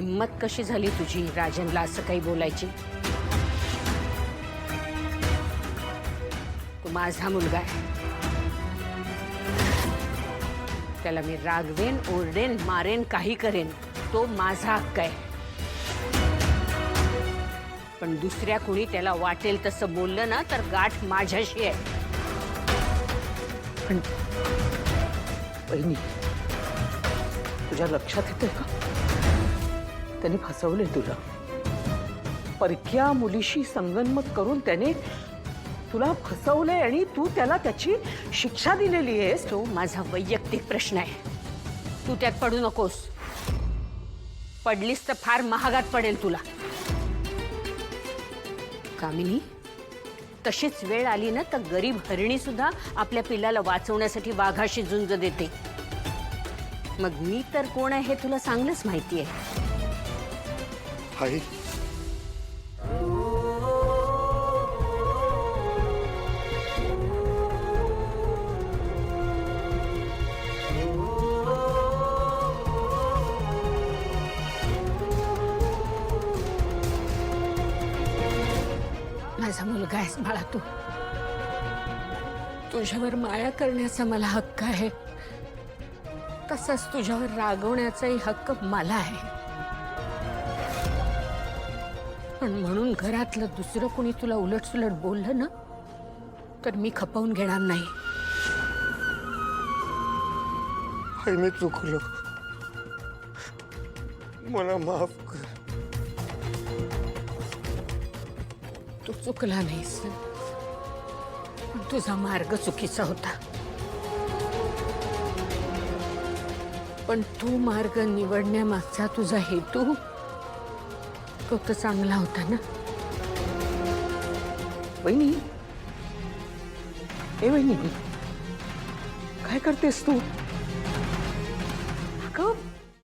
हिम्मत कशी झाली तुझी राजनला असं काही बोलायची? तो माझा मुलगा आहे, त्याला मी रागवेन, ओरडेन, मारेन, काही करेन, तो माझा हक्क आहे. पण दुसऱ्या कोणी त्याला वाटेल तसं बोललं ना तर गाठ माझ्याशी आहे. पण बहिणी, तुझ्या लक्षात येतंय का त्याने फसवलंय तुला? परक्या मुलीशी संगनमत करून त्याने तुला फसवलंय आणि तू त्याला त्याची शिक्षा दिलेली आहेस. तो माझा वैयक्तिक प्रश्न आहे, तू त्यात पडू नकोस. पडलीस तर फार महागात पडेल तुला. कामिनी, तशीच वेळ आली ना तर गरीब हरिणी सुद्धा आपल्या पिल्लाला वाचवण्यासाठी वाघाशी झुंज देते. मग मी तर कोण आहे हे तुला चांगलंच माहिती आहे. आई, माझा मुलगा आहेस बाळा तू. तुझ्यावर माया करण्याचा मला हक्क आहे, तसाच तुझ्यावर रागवण्याचाही हक्क मला आहे. पण म्हणून घरातलं दुसरं कोणी तुला उलटसुलट बोललं ना तर मी खपवून घेणार नाही. आई मी चुकलो, मला माफ कर. तू चुकला नाहीस, पण तुझा मार्ग चुकीचा होता. पण तू मार्ग निवडण्यामागचा तुझा हेतू तो तर चांगला होता ना. बहिणी, ए बहिणी, काय करतेस तू? अगं